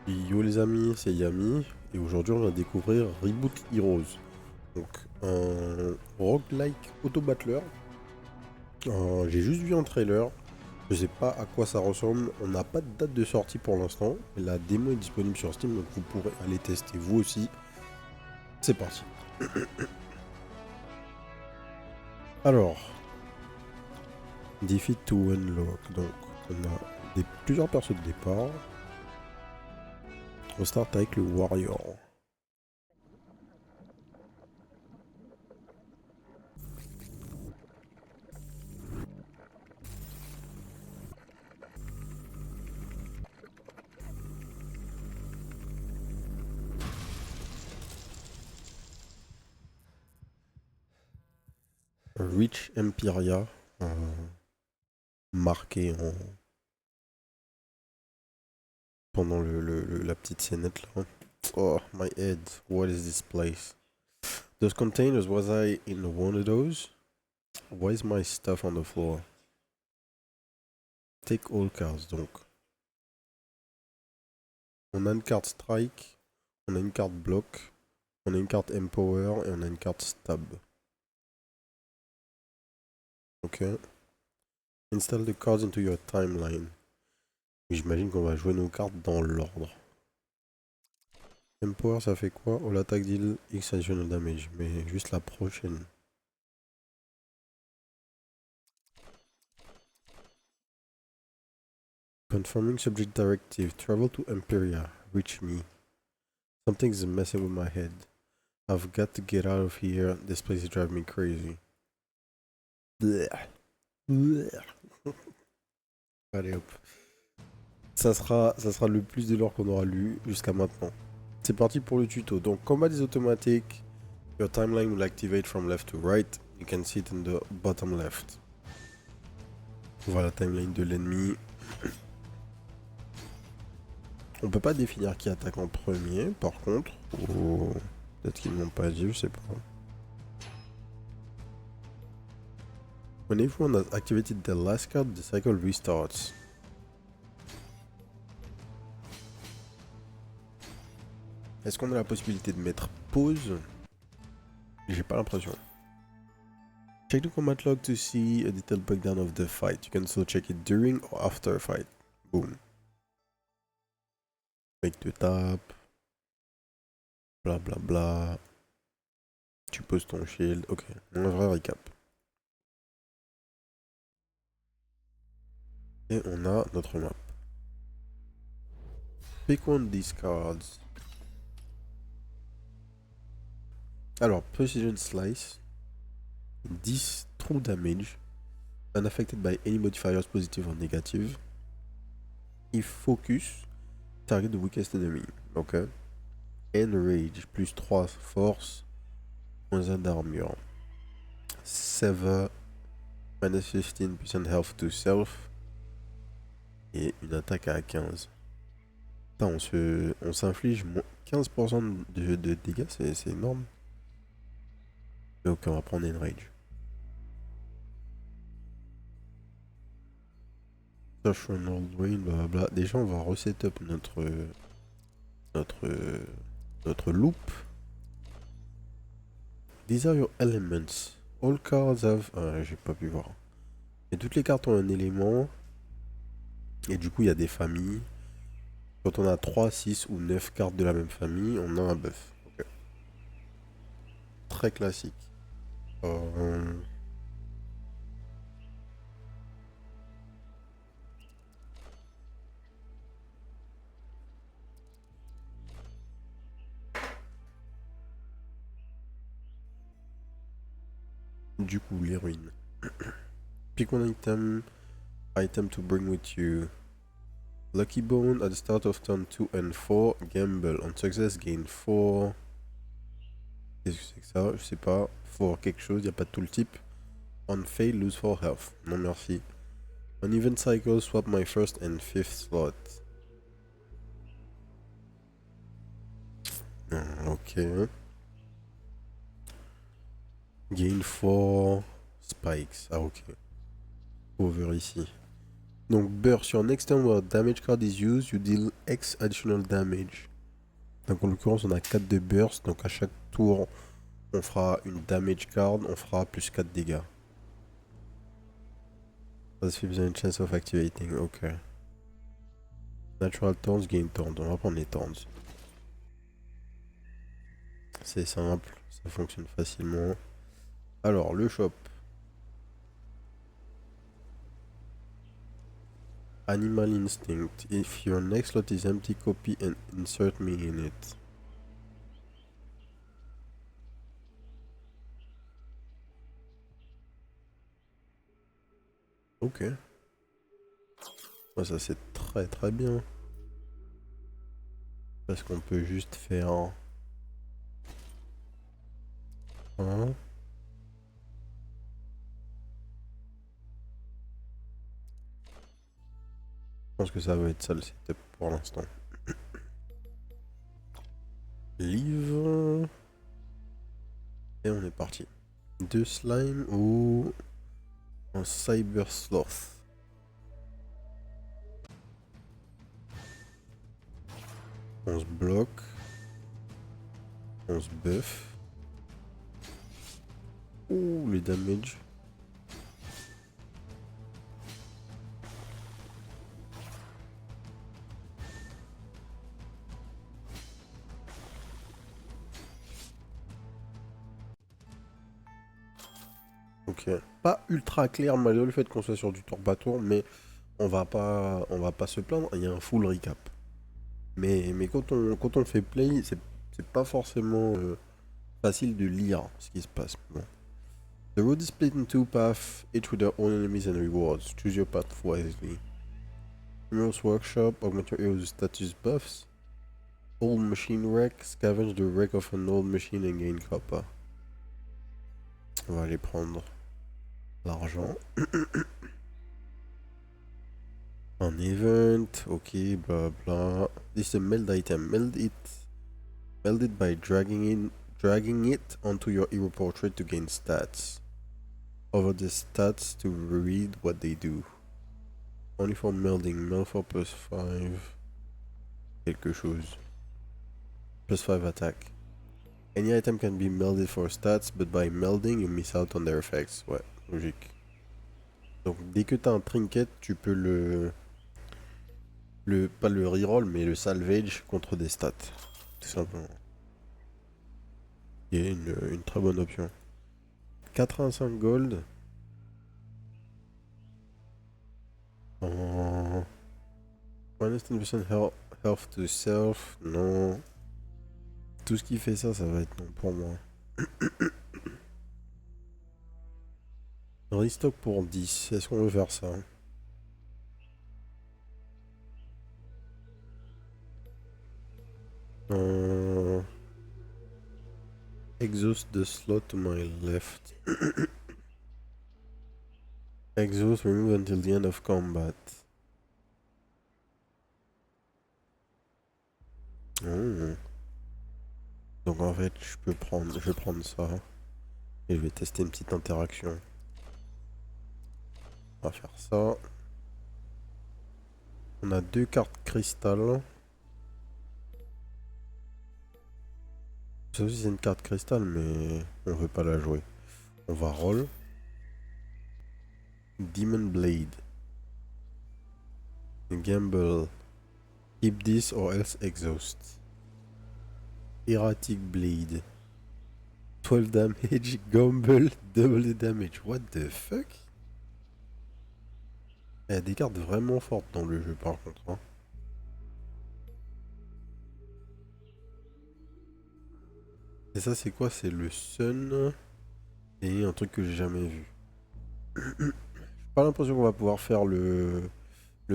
Yo les amis, c'est Yami et aujourd'hui on va découvrir Reboot Heroes. Donc un roguelike auto-battler. J'ai juste vu un trailer, je sais pas à quoi ça ressemble, on n'a pas de date de sortie pour l'instant, mais la démo est disponible sur Steam donc vous pourrez aller tester vous aussi. C'est parti. Alors, Defeat to Unlock, donc on a plusieurs persos de départ. On start avec le Warrior. Rich Empiria, marqué pendant la petite scénette là. Oh, my head. What is this place? Those containers, was I in one of those? Why is my stuff on the floor? Take all cards, donc. On a une carte strike, on a une carte block, on a une carte empower et on a une carte stab. Ok. Install the cards into your timeline. J'imagine qu'on va jouer nos cartes dans l'ordre. Empower, ça fait quoi? All attack deal X additional damage, mais juste la prochaine. Confirming subject directive. Travel to Empiria. Reach me. Something's messing with my head. I've got to get out of here. This place is driving me crazy. Blech. Blech. Allez hop. Ça sera le plus de l'or qu'on aura lu jusqu'à maintenant. C'est parti pour le tuto. Donc, combat des automatiques. Your timeline will activate from left to right. You can see it in the bottom left. On voit la timeline de l'ennemi. On peut pas définir qui attaque en premier, par contre. Ou peut-être qu'ils ne l'ont pas dit, je sais pas. When everyone has activated their last card, the cycle restarts. Est-ce qu'on a la possibilité de mettre pause? J'ai pas l'impression. Check the combat log to see a detailed breakdown of the fight. You can also check it during or after a fight. Boom. Mec te tape. Bla bla bla. Tu poses ton shield. Ok, un vrai récap. Et on a notre map. Pick one of these cards. Alors, Precision Slice. 10 true damage. Unaffected by any modifiers positive or negative. If focus. Target the weakest enemy. Ok. Enrage. Plus 3 force. Moins 1 d'armure. Sever. Minus 15% health to self. Et une attaque à 15. Putain, on s'inflige 15% de dégâts, c'est énorme. Donc on va prendre Enrage. Search on old way, blablabla. Déjà on va resetup notre loop. These are your elements. All cards have... Ah, j'ai pas pu voir. Et toutes les cartes ont un élément. Et du coup il y a des familles. Quand on a 3, 6 ou 9 cartes de la même famille, on a un buff. Okay. Très classique. Du coup, l'héroïne. Pick one item to bring with you. Lucky Bone at the start of turn 2 and 4. Gamble. On success, gain 4. Qu'est-ce que c'est que ça? Je sais pas. For quelque chose, y a pas de tooltip. On fail, lose 4 health. Non merci. On event cycle, swap my first and fifth slot. Ok. Gain 4 spikes. Ah ok. Over ici. Donc burst, sur next turn where damage card is used, you deal X additional damage. Donc en l'occurrence on a 4 de burst, donc à chaque tour on fera une damage card, on fera plus 4 dégâts. That's 50% chance of activating, ok. Natural Taunts, gain Taunt, on va prendre les Taunts. C'est simple, ça fonctionne facilement. Alors le shop. Animal Instinct. If your next slot is empty, copy and insert me in it. Ok. Ça c'est très très bien. Parce qu'on peut juste faire un. Je pense que ça va être ça le setup pour l'instant. Livre. Et on est parti. 2 slime ou un cyber sloth. On se bloque. On se buff. Ouh, les damage. Ok. Pas ultra clair malgré le fait qu'on soit sur du tour par tour, mais on va pas se plaindre. Il y a un full recap. Mais quand on fait play, c'est pas forcément facile de lire ce qui se passe. Bon. The road is split in 2 paths, each with their own enemies and rewards. Choose your path wisely. Heroes Workshop, augment your heroes status buffs. Old machine wreck, scavenge the wreck of an old machine and gain copper. On va aller prendre l'argent. Un event, ok, blah blah. This is a meld item. Meld it by dragging it onto your hero portrait to gain stats. Over the stats to read what they do. Only for melding. Meld for +5. Quelque chose. +5 attack. Any item can be melded for stats, but by melding, you miss out on their effects. Ouais, logique. Donc dès que t'as un trinket, tu peux pas le reroll, mais le salvage contre des stats. Tout simplement. Il y a une très bonne option. 85 gold. Minus 10% health to self. Non. Tout ce qui fait ça, ça va être non pour moi. Restock pour 10. Est-ce qu'on veut faire ça? Exhaust the slot to my left. Exhaust remove until the end of combat. Oh. Donc en fait, je vais prendre ça. Et je vais tester une petite interaction. On va faire ça. On a 2 cartes cristal. Ça aussi c'est une carte cristal, mais on veut pas la jouer. On va roll. Demon Blade. Gamble. Keep this or else exhaust. Erratic Blade. 12 damage. Gamble. Double the damage. What the fuck? Il y a des cartes vraiment fortes dans le jeu par contre. Hein. Et ça c'est quoi? C'est le Sun. Et un truc que j'ai jamais vu. J'ai pas l'impression qu'on va pouvoir faire le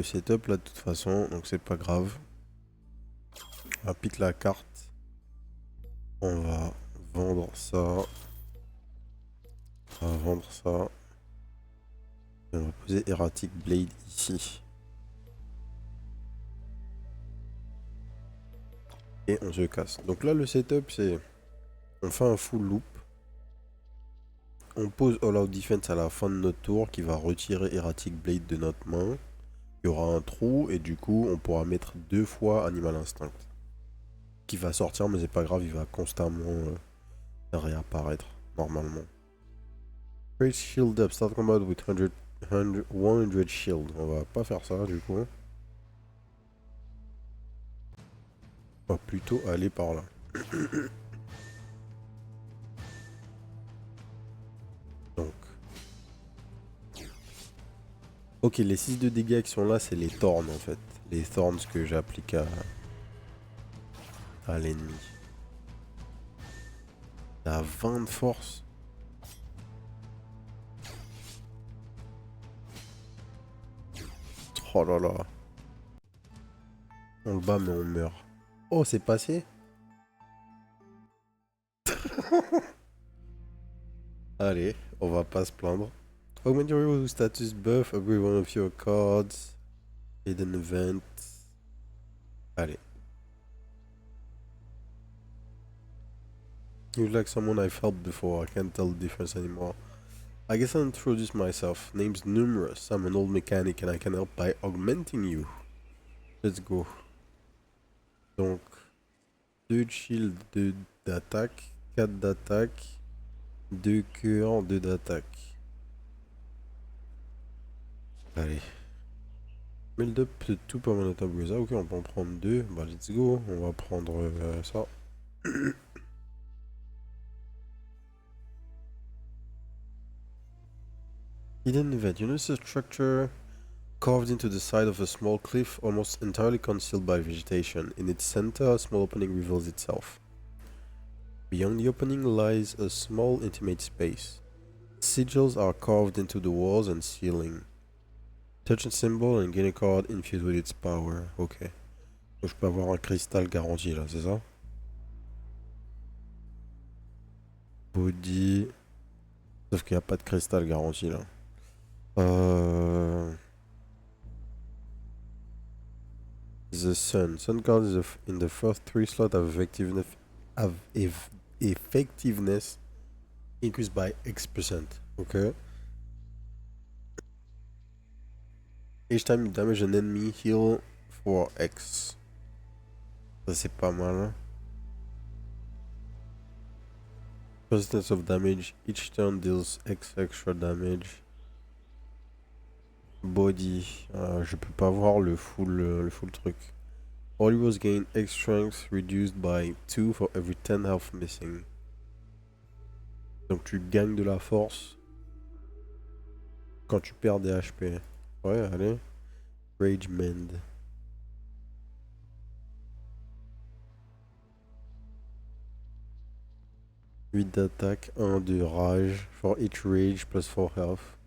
setup là de toute façon. Donc c'est pas grave. On va piquer la carte. On va vendre ça. On va vendre ça. Et on va poser Erratic Blade ici. Et on se casse. Donc là le setup c'est... On fait un full loop. On pose All Out Defense à la fin de notre tour qui va retirer Erratic Blade de notre main. Il y aura un trou et du coup on pourra mettre 2 fois Animal Instinct. Qui va sortir mais c'est pas grave, il va constamment réapparaître normalement. Great Shield Up, start combat with 100 shield. On va pas faire ça du coup. On va plutôt aller par là. Donc. Ok, les 6 de dégâts qui sont là, c'est les thorns en fait. Les thorns que j'applique à l'ennemi. T'as 20 de force. Oh là là. On le bat mais on meurt. Oh, c'est passé. Allez, on va pas se plaindre. Augment your hero status buff, upgrade one of your cards. Hidden event. Allez. You like someone I've helped before, I can't tell the difference anymore. I guess I'll introduce myself. Name's Numerous. I'm an old mechanic and I can help by augmenting you. Let's go. Donc, 2 de shield, 2 d'attaque, 4 d'attaque, 2 cœurs, 2 d'attaque. Allez. Build up the 2 permanent upgrades. Ah ok, on peut en prendre 2. Bah let's go. On va prendre ça. Hidden event. You notice a structure carved into the side of a small cliff, almost entirely concealed by vegetation. In its center, a small opening reveals itself. Beyond the opening lies a small intimate space. Sigils are carved into the walls and ceiling. Touch a symbol and gain a card infused with its power. Ok. Donc je peux avoir un cristal garanti là, c'est ça? Body. Sauf qu'il n'y a pas de cristal garanti là. The Sun. Sun cards in the first 3 slots have effectiveness increased by X%. Ok. Each time you damage an enemy, heal for X. Ça c'est pas mal. Persistence of damage. Each turn deals X extra damage. Body. Je peux pas voir le full truc. All heroes gain X strength reduced by 2 for every 10 health missing. Donc tu gagnes de la force quand tu perds des HP. Ouais, allez. Rage Mend. « 8 d'attaque, 1 de rage. For each rage plus 4 health.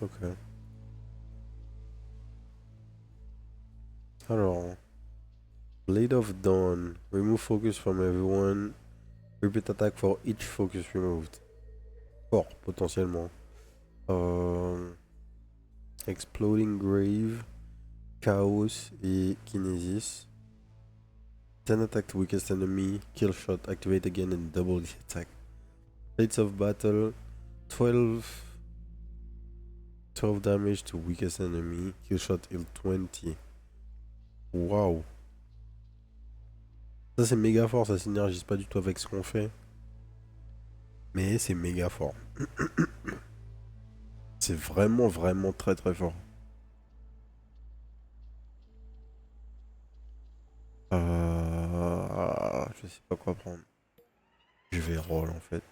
Ok. Alors. Blade of Dawn. Remove focus from everyone. Repeat attack for each focus removed. Fort, potentiellement. Exploding Grave. Chaos et Kinesis. 10 attack to weakest enemy. Kill shot. Activate again and double the attack. Blades of Battle. 12 damage to weakest enemy. Kill shot heal 20. Waouh. Ça c'est méga fort, ça synergise pas du tout avec ce qu'on fait. Mais c'est méga fort. C'est vraiment vraiment très très fort. Je sais pas quoi prendre. Je vais roll en fait.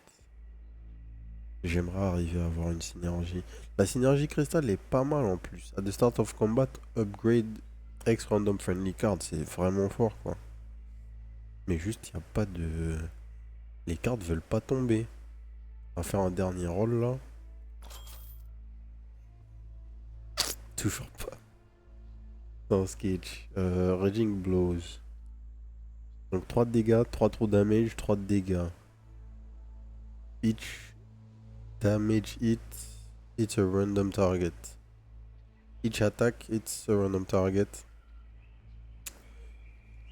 J'aimerais arriver à avoir une synergie. La synergie cristal est pas mal en plus. At the start of combat, upgrade X random friendly card. C'est vraiment fort quoi. Mais juste, il n'y a pas de... Les cartes veulent pas tomber. On va faire un dernier roll là. Toujours pas. Non, Sketch. Raging Blows. Donc 3 de dégâts, 3 trous damage, 3 de dégâts. Each damage it's a random target. Each attack it's a random target.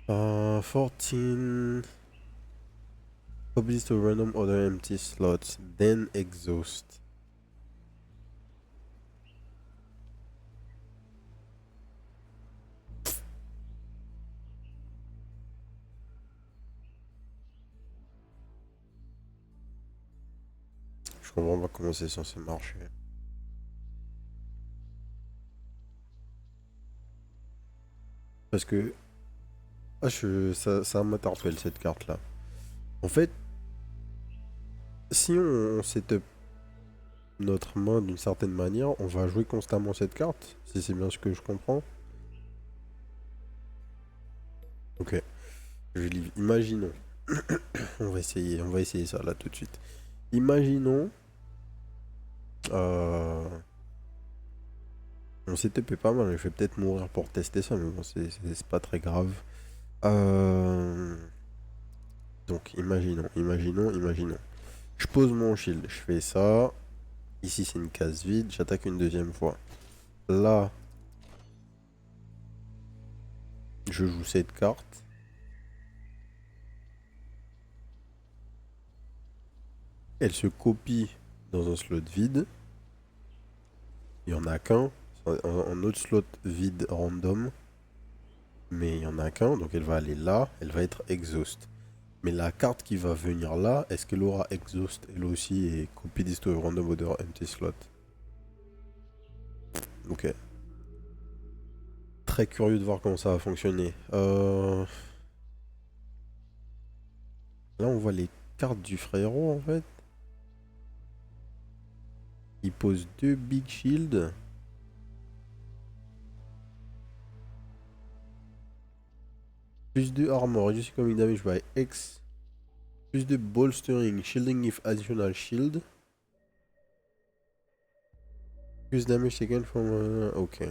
14 copies to random other empty slots, then exhaust. Je comprends pas comment c'est censé marcher. Parce que ça m'interpelle cette carte là. En fait, si on setup notre main d'une certaine manière, on va jouer constamment cette carte, si c'est bien ce que je comprends. Ok, imaginons. On va essayer ça là tout de suite. Imaginons. Euh, mon setup est pas mal, je vais peut-être mourir pour tester ça, mais bon, c'est pas très grave. Euh, donc, imaginons. Je pose mon shield, je fais ça. Ici, c'est une case vide, j'attaque une deuxième fois. Là, je joue cette carte. Elle se copie dans un slot vide. Il n'y en a qu'un. Un autre slot vide random. Mais il n'y en a qu'un, donc elle va aller là. Elle va être exhaust. Mais la carte qui va venir là, est-ce qu'elle aura exhaust elle aussi et copie d'histoire random order empty slot? Ok. Très curieux de voir comment ça va fonctionner. Là, on voit les cartes du frérot en fait. Il pose deux big shields. Plus de armor, reduce coming damage by X. Plus de bolstering, shielding if additional shield. Plus damage taken from... ok.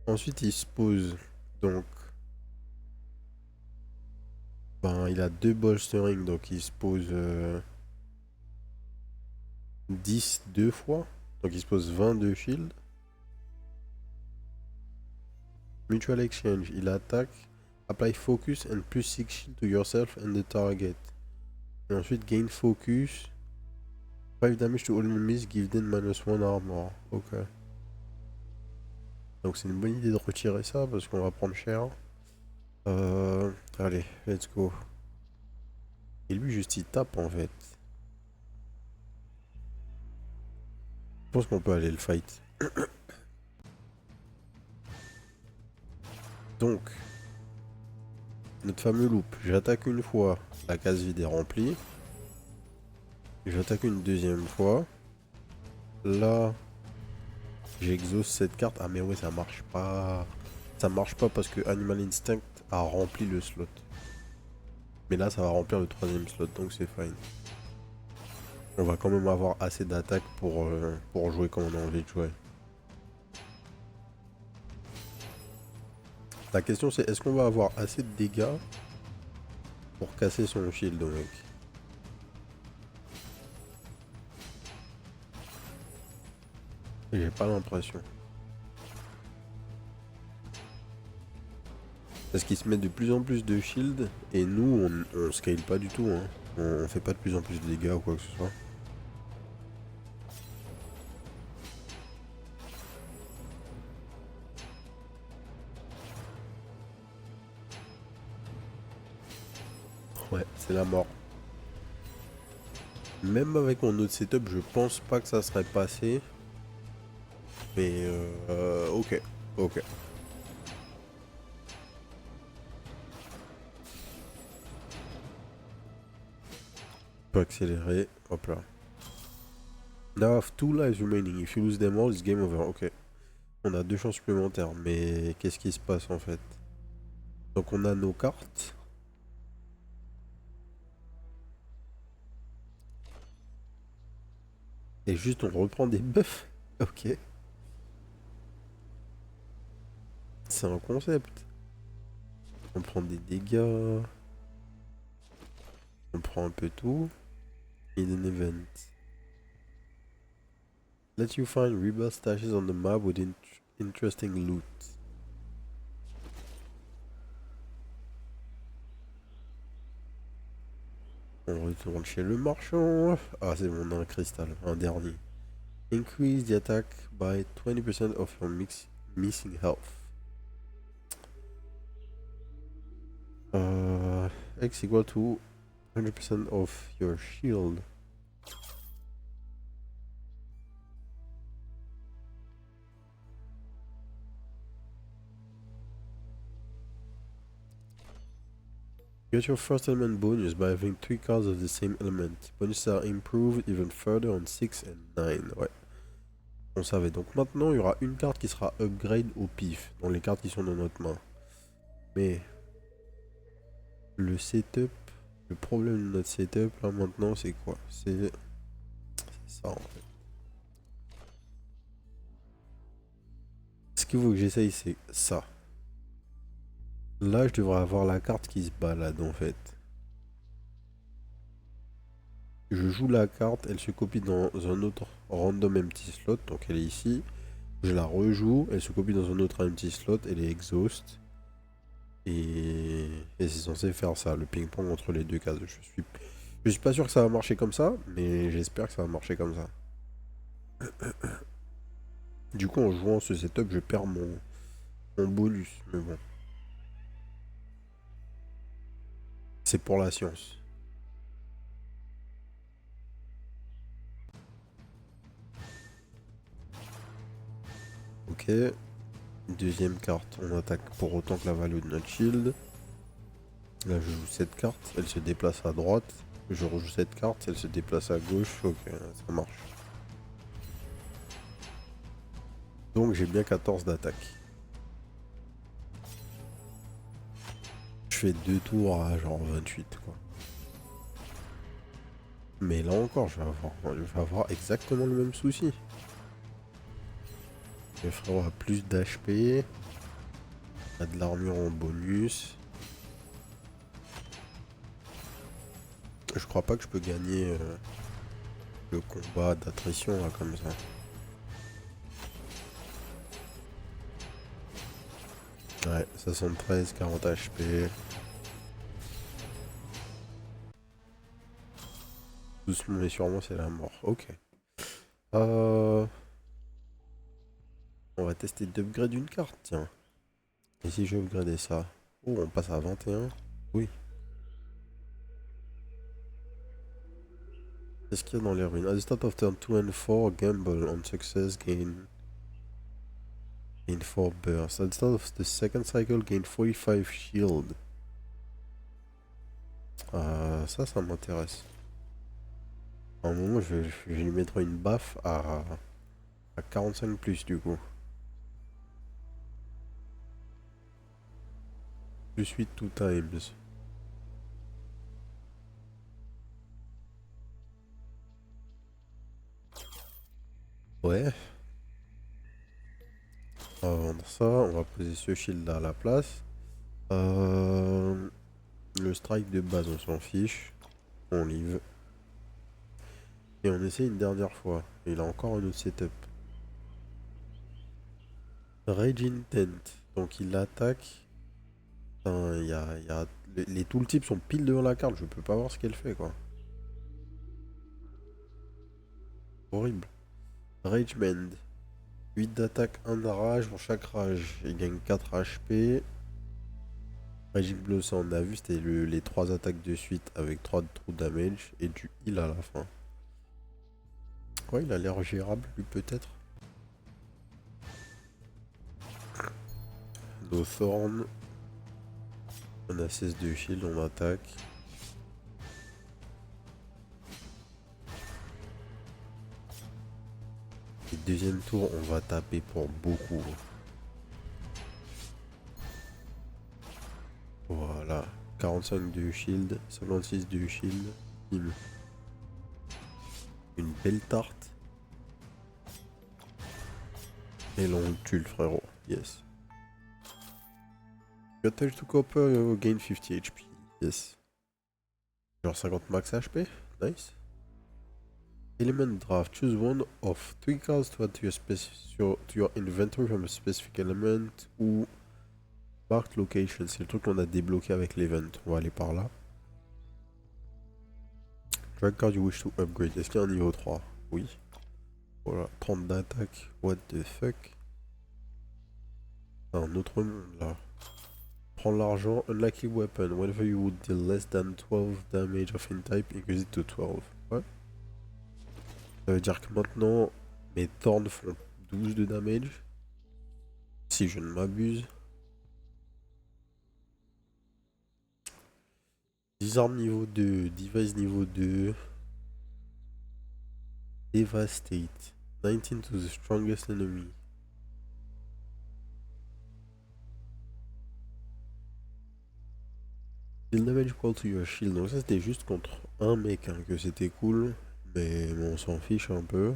Ensuite, il se pose. Donc... Ben, il a deux bolstering, donc il se pose... 10 deux fois. Donc il se pose 22 shield. Mutual exchange, il attaque. Apply focus and plus 6 shield to yourself and the target. Et ensuite, gain focus. 5 damage to all enemies, give them -1 armor. Ok. Donc c'est une bonne idée de retirer ça parce qu'on va prendre cher. Allez, let's go. Et lui juste il tape en fait. Je pense qu'on peut aller le fight. Donc, notre fameux loop. J'attaque une fois, la case vide est remplie. J'attaque une deuxième fois. Là, j'exauce cette carte. Ah mais ouais, ça marche pas. Ça marche pas parce que Animal Instinct a rempli le slot. Mais là, ça va remplir le troisième slot, donc c'est fine. On va quand même avoir assez d'attaque pour jouer comme on a envie de jouer. La question c'est est-ce qu'on va avoir assez de dégâts pour casser son shield au mec? J'ai pas l'impression. Parce qu'il se met de plus en plus de shield et nous on scale pas du tout. Hein. On fait pas de plus en plus de dégâts ou quoi que ce soit. Ouais, c'est la mort. Même avec mon autre setup, je pense pas que ça serait passé. Mais ok, ok. On peut accélérer, hop là. Now I have 2 lives remaining. If you lose them all, it's game over. Ok. On a 2 chances supplémentaires, mais qu'est-ce qui se passe en fait? Donc on a nos cartes. Et juste on reprend des buffs. Ok. C'est un concept. On prend des dégâts. On prend un peu tout. Hidden event. Let you find rebirth stashes on the map with interesting loot. On retourne chez le marchand. Ah c'est bon, on a un cristal, un dernier. Increase the attack by 20% of your missing health. X equal to 100% of your shield. Get your first element bonus by having 3 cards of the same element. Bonuses are improved even further on 6 and 9. Ouais. On savait. Donc maintenant, il y aura une carte qui sera upgrade au pif, dans les cartes qui sont dans notre main. Mais le setup, le problème de notre setup là maintenant, c'est quoi? C'est ça en fait. Ce qu'il faut que j'essaye, c'est ça. Là, je devrais avoir la carte qui se balade en fait. Je joue la carte, elle se copie dans un autre random empty slot, donc elle est ici. Je la rejoue, elle se copie dans un autre empty slot, elle est exhaust. Et c'est censé faire ça, le ping-pong entre les deux cases. Je suis pas sûr que ça va marcher comme ça, mais j'espère que ça va marcher comme ça. Du coup, en jouant ce setup, je perds mon bonus, mais bon. C'est pour la science. Ok. Deuxième carte, on attaque pour autant que la value de notre shield. Là, je joue cette carte, elle se déplace à droite. Je rejoue cette carte, elle se déplace à gauche. Ok, ça marche. Donc j'ai bien 14 d'attaque. Je fais 2 tours à genre 28 quoi. Mais là encore, je vais avoir exactement le même souci. Le frérot a plus d'HP. A de l'armure en bonus. Je crois pas que je peux gagner le combat d'attrition là comme ça. Ouais, 73, 40 HP. Doucement mais sûrement c'est la mort. Ok. On va tester d'upgrade une carte, tiens. Et si je upgradais ça? Oh, on passe à 21. Oui. Qu'est-ce qu'il y a dans les ruines? At the start of turn 2 and 4, gamble on success, gain 4 bursts. At the start of the second cycle, gain 45 shield. Ça m'intéresse. À un moment, je vais lui mettre une baffe à 45 plus du coup. Plus 8 two times. Ouais. On va vendre ça, on va poser ce shield là à la place. Le strike de base, on s'en fiche. On livre. Et on essaie une dernière fois. Et il a encore un autre setup. Rage Intent. Donc il attaque. Putain, les tooltips sont pile devant la carte. Je peux pas voir ce qu'elle fait quoi. Horrible. Rage Mend. 8 d'attaque, 1 de rage. Pour chaque rage, il gagne 4 HP. Raging Blow, ça on a vu, c'était les 3 attaques de suite avec 3 de true damage et du heal à la fin. Ouais, il a l'air gérable, lui peut-être. No Thorn. On a 16 de shield, on attaque. Et deuxième tour, on va taper pour beaucoup. Voilà. 45 de shield, 56 de shield. Une belle tarte. Et là on tue le frérot. Yes. You attach to copper, you gain 50 HP. Yes. Genre 50 max HP. Nice. Element draft. Choose one of 3 cards to add to your inventory from a specific element ou marked location. C'est le truc qu'on a débloqué avec l'event. On va aller par là. Drag card you wish to upgrade. Est-ce qu'il y a un niveau 3? Oui. Voilà. 30 d'attaque. What the fuck? Un autre monde là. Prends l'argent. Unlucky weapon. Whenever you would deal less than 12 damage of in type, increase it to 12. Ouais. Ça veut dire que maintenant, mes thorns font 12 de damage. Si je ne m'abuse. Disarm niveau 2, device niveau 2, devastate, 19 to the strongest enemy. Deal damage equal to your shield. Donc ça c'était juste contre un mec hein, que c'était cool. Mais bon, on s'en fiche un peu.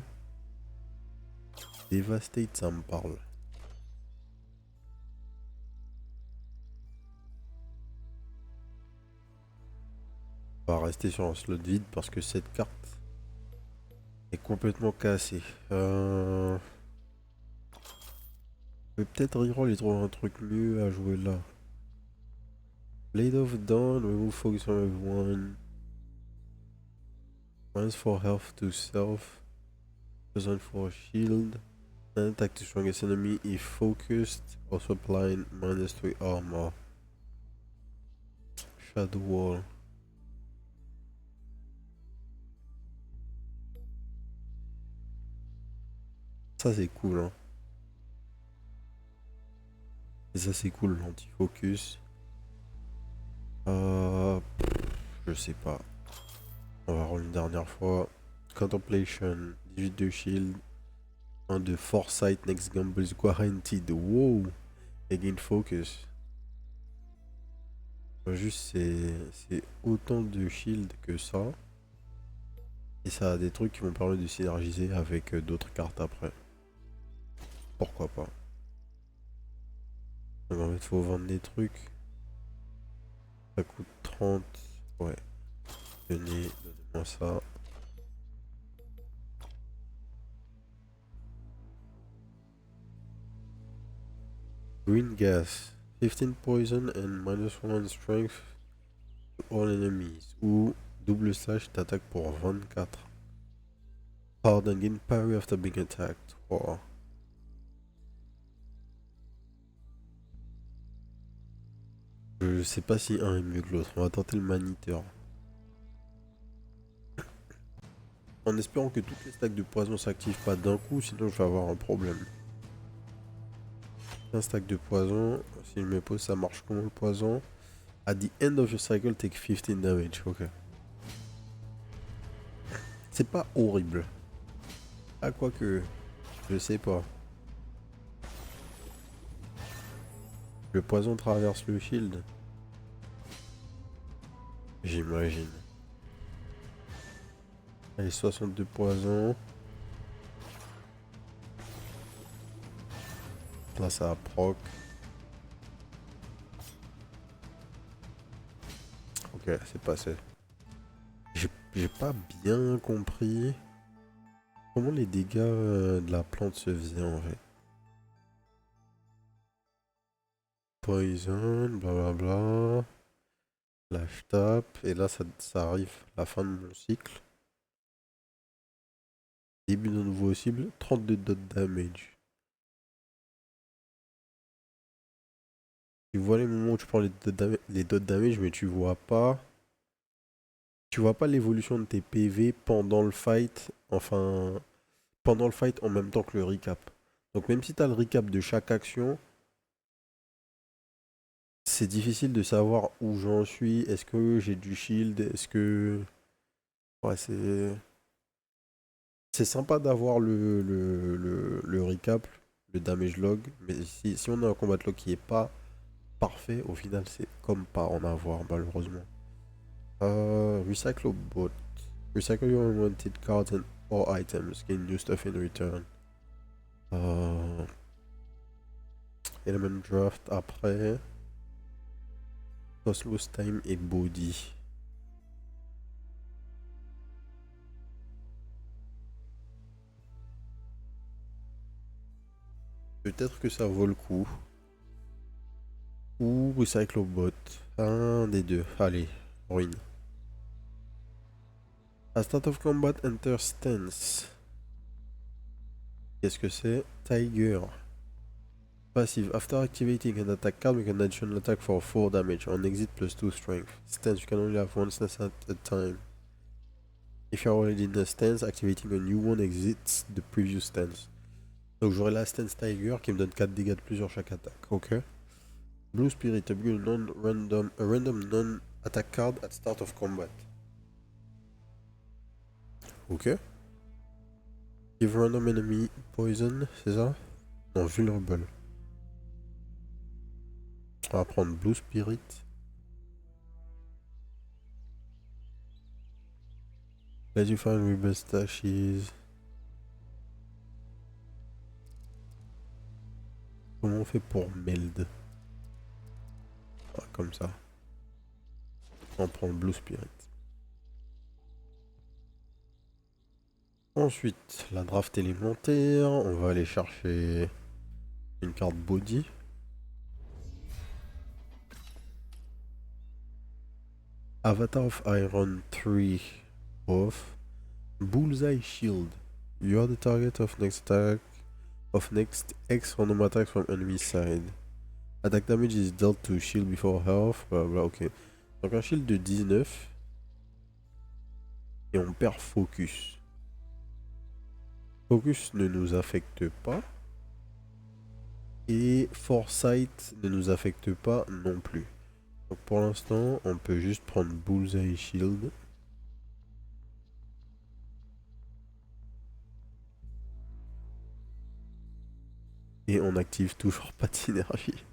Devastate ça me parle. On va rester sur un slot vide parce que cette carte est complètement cassée. Je vais peut-être reroll et trouver un truc mieux à jouer là. Blade of Dawn, remove focus from everyone. Minus 4 health to self. +1 for shield. And attack the strongest enemy if focused. Also applying -3 armor. Shadow Wall. Ça c'est cool hein. Et ça c'est cool l'anti-focus. Je sais pas. On va roller une dernière fois. Contemplation, 18 de shield. 1 de foresight, next gamble is guaranteed. Wow! Again focus. Juste c'est autant de shield que ça. Et ça a des trucs qui vont permettre de synergiser avec d'autres cartes après. Pourquoi pas. Donc en fait faut vendre des trucs. Ça coûte 30. Ouais. Donnez-moi ça. Green gas. 15 poison and -1 strength to all enemies. Ou double slash t'attaque pour 24. Pardon, gain parry after being attacked. Wow. Je sais pas si un est mieux que l'autre. On va tenter le maniteur. En espérant que toutes les stacks de poison s'activent pas d'un coup, sinon je vais avoir un problème. Un stack de poison. Si je me pose, ça marche comment le poison? At the end of your cycle, take 15 damage. Ok. C'est pas horrible. Ah, quoique. Je sais pas. Le poison traverse le shield. J'imagine. Allez, 62 poisons. Là, ça a proc. Ok, c'est passé. J'ai pas bien compris comment les dégâts de la plante se faisaient en fait. Poison, blablabla. Là, je tape. Et là, ça arrive la fin de mon cycle. Début d'un nouveau cible, 32 dot damage. Tu vois les moments où tu prends les dot damage, mais tu vois pas. Tu vois pas l'évolution de tes PV pendant le fight. Enfin, pendant le fight en même temps que le recap. Donc même si tu as le recap de chaque action, c'est difficile de savoir où j'en suis. Est-ce que j'ai du shield? Est-ce que... Ouais, c'est sympa d'avoir le recap, le damage log. Mais si on a un combat log qui est pas parfait, au final c'est comme pas en avoir malheureusement. Recycle bot. Recycle your unwanted cards and or items. Gain new stuff in return. Element draft après. Cost loss time et body. Peut-être que ça vaut le coup. Ou recycle bot. Un des deux. Allez, ruine. À start of combat, enter stance. Qu'est-ce que c'est? Tiger. Passive. After activating an attack card, we can additional attack for 4 damage. On exit +2 strength. Stance, you can only have one stance at a time. If you're already in a stance, activating a new one exits the previous stance. Donc j'aurai la stance Tiger qui me donne 4 dégâts de plus sur chaque attaque. Ok. Blue Spirit, a random Attack card at start of combat. Ok. Give random enemy poison, c'est ça? Non, vulnerable. On va prendre Blue Spirit. Let you find rebel stashes. Comment on fait pour meld? Ah, comme ça. On prend le Blue Spirit. Ensuite, la draft élémentaire. On va aller chercher une carte body. Avatar of Iron 3 off. Bullseye Shield. You are the target of next attack of next X random attack from enemy side. Attack damage is dealt to shield before health. Blah blah, ok. Donc un shield de 19. Et on perd focus. Focus ne nous affecte pas. Et Foresight ne nous affecte pas non plus. Donc pour l'instant, on peut juste prendre Bullseye Shield. Et on active toujours pas de synergie.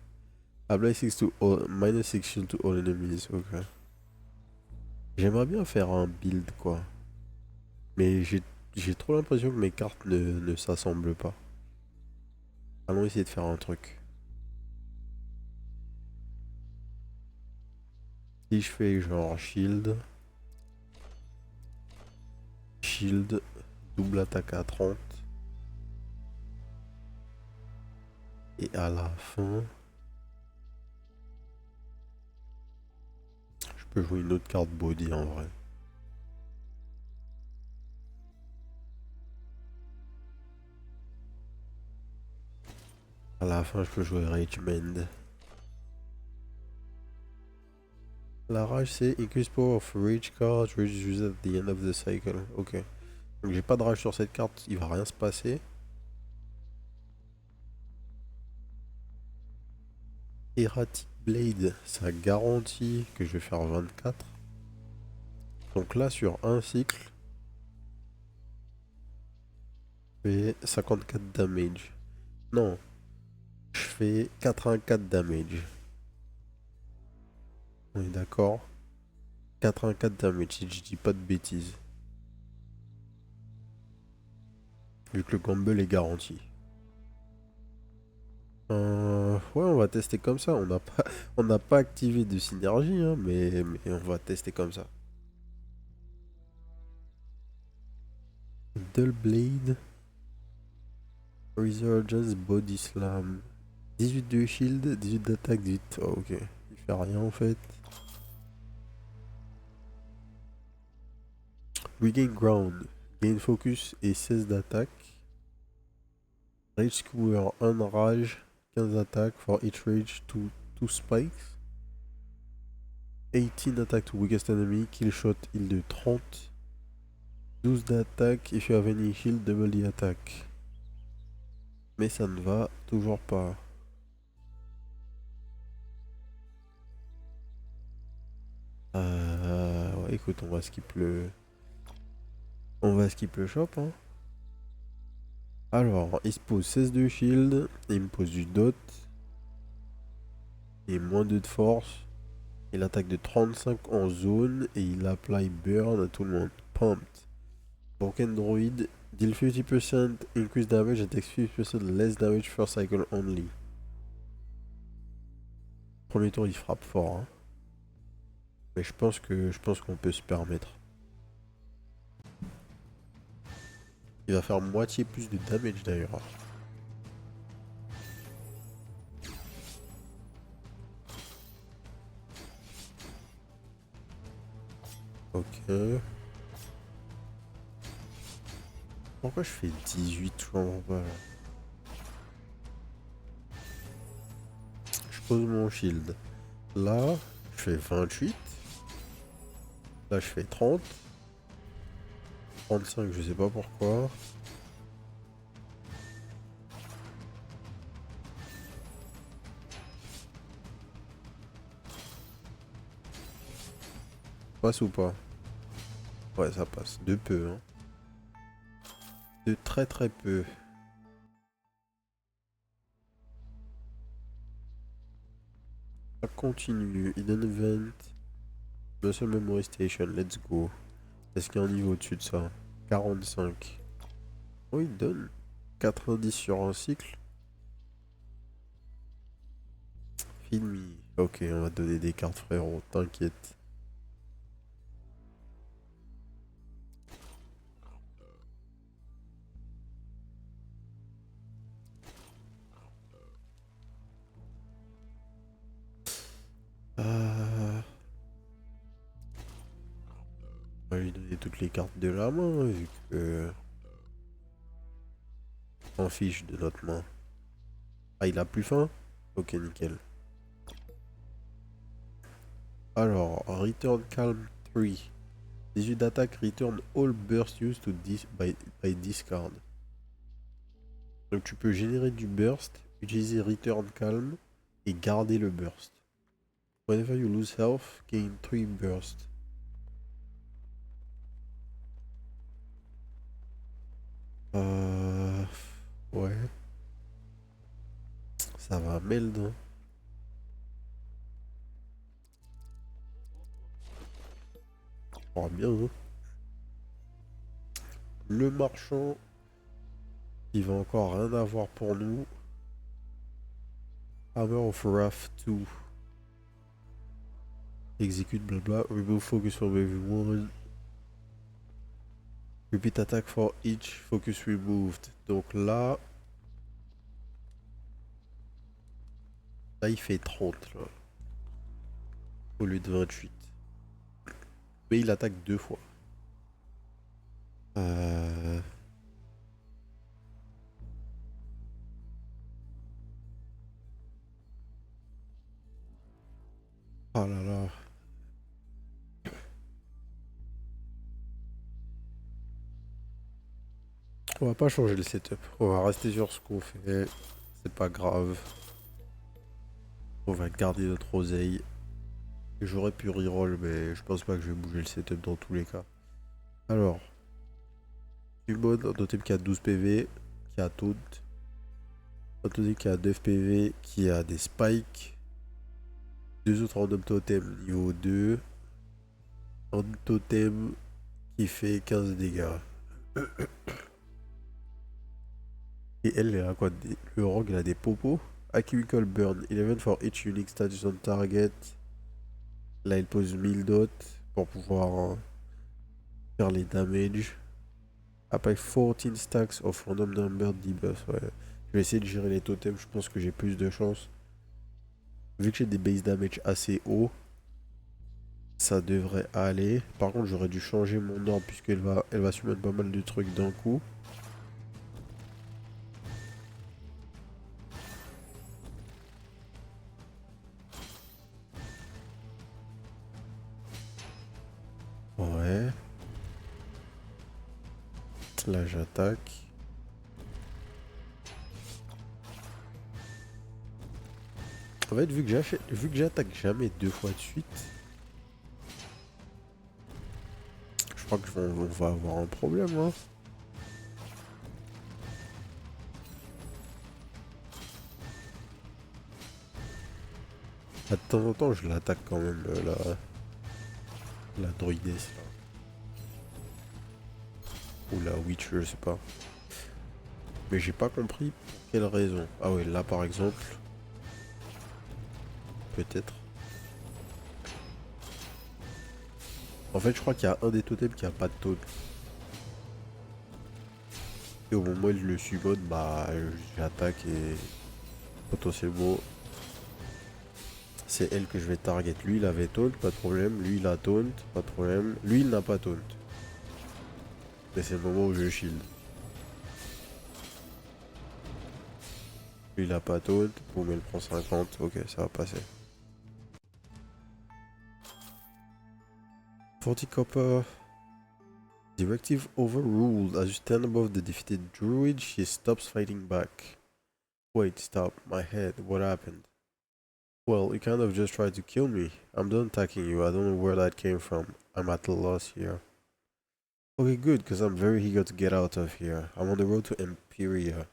Apply 6 to all, minus 6 shield to all enemies. Ok. J'aimerais bien faire un build quoi. Mais j'ai trop l'impression que mes cartes ne s'assemblent pas. Allons essayer de faire un truc. Si je fais genre shield. Shield. Double attaque à 30. Et à la fin. Je peux jouer une autre carte body en vrai. À la fin, je peux jouer Rage Mend. La rage, c'est Increase Power of Rage card, Rage is used at the end of the cycle. Ok. Donc j'ai pas de rage sur cette carte, il va rien se passer. Erratic Blade, ça garantit que je vais faire 24. Donc là, sur un cycle, je fais 54 damage. Non, je fais 84 damage. On est d'accord? 84 damage, si je dis pas de bêtises. Vu que le gamble est garanti. Ouais, on va tester comme ça. On n'a pas activé de synergie, hein, mais on va tester comme ça. Dull Blade. Resurgence Body Slam. 18 de shield, 18 d'attaque, 18. Oh, ok. Il fait rien en fait. Regain Ground. Gain Focus et 16 d'attaque. Rage Skewer, 1 rage, 15 d'attaque. For each rage, 2 spikes. 18 attack to weakest enemy. Kill shot, heal de 30. 12 d'attaque. If you have any heal, double the attack. Mais ça ne va toujours pas. Ouais, écoute, on va skip le... On va skip le shop, hein. Alors, il se pose 16 de shield, il me pose du dot, et moins 2 de force. Il attaque de 35 en zone, et il apply burn à tout le monde. Pumped. Broken Druid, deal 50% increase damage and takes 50% less damage first cycle only. Premier tour, il frappe fort, hein. Mais je pense qu'on peut se permettre. Il va faire moitié plus de damage d'ailleurs. Ok. Pourquoi je fais 18? Je comprends pas. Je pose mon shield. Là, je fais 28. Là, je fais 30. 35, je sais pas pourquoi. passe ou pas? Ouais, ça passe. De peu, hein. De très très peu. Ça continue. Hidden Event. Muscle Memory Station. Let's go. Est-ce qu'il y a un niveau au-dessus de ça? 45. Oh, il donne 90 sur un cycle. Fini. Ok, on va donner des cartes, frérot. T'inquiète. On va lui donner toutes les cartes de la main, vu que... on s'en fiche de notre main. Ah, il a plus faim? Ok, nickel. Alors, Return Calm 3. 18 d'attaque, return all burst used to by discard. Donc tu peux générer du burst, utiliser Return Calm et garder le burst. Whenever you lose health, gain 3 burst. Ouais. Ça va, meld. Hein. Oh, bien. Hein. Le marchand, il va encore rien avoir pour nous. Hammer of Wrath 2. Execute blabla. Remove focus from everyone. Repeat attack for each focus removed. Donc là. Là, il fait 30 là. Au lieu de 28. Mais il attaque 2 fois. Euh... Oh là là. On va pas changer le setup. On va rester sur ce qu'on fait. C'est pas grave. On va garder notre oseille. J'aurais pu reroll, mais je pense pas que je vais bouger le setup dans tous les cas. Alors. Summon, un totem qui a 12 PV, qui a taunt. Un totem qui a 9 PV, qui a des spikes. 2 autres random totems niveau 2. Un totem qui fait 15 dégâts. Et elle a quoi? Le rogue, il a des popos. A chemical burn. 11 for each unique status on target. Là, il pose 1000 dots pour pouvoir faire les damages. Après 14 stacks of random number debuffs. Ouais. Je vais essayer de gérer les totems. Je pense que j'ai plus de chance. Vu que j'ai des base damage assez hauts, ça devrait aller. Par contre, j'aurais dû changer mon ordre elle va summon pas mal de trucs d'un coup. Ouais. Là, j'attaque. En fait, vu que j'attaque jamais 2 fois de suite, je crois que on va avoir un problème, hein. De temps en temps, je l'attaque quand même, la druidesse, là. Ou la witch, je sais pas. Mais j'ai pas compris pour quelle raison. Ah ouais, là, par exemple. Peut-être. En fait, je crois qu'il y a un des totems qui a pas de taunt. Et au moment où il le summon, bah, j'attaque et potentiellement, c'est elle que je vais target. Lui, il avait taunt, pas de problème. Lui, il a taunt, pas de problème. Lui, il n'a pas taunt. Mais c'est le moment où je shield. Lui, il a pas taunt. Boum, elle prend 50. Ok, ça va passer. 40 copper. Directive overruled. As you stand above the defeated druid, she stops fighting back. Wait, stop. My head. What happened? Well, you kind of just tried to kill me. I'm done attacking you. I don't know where that came from. I'm at a loss here. Okay, good, because I'm very eager to get out of here. I'm on the road to Imperia,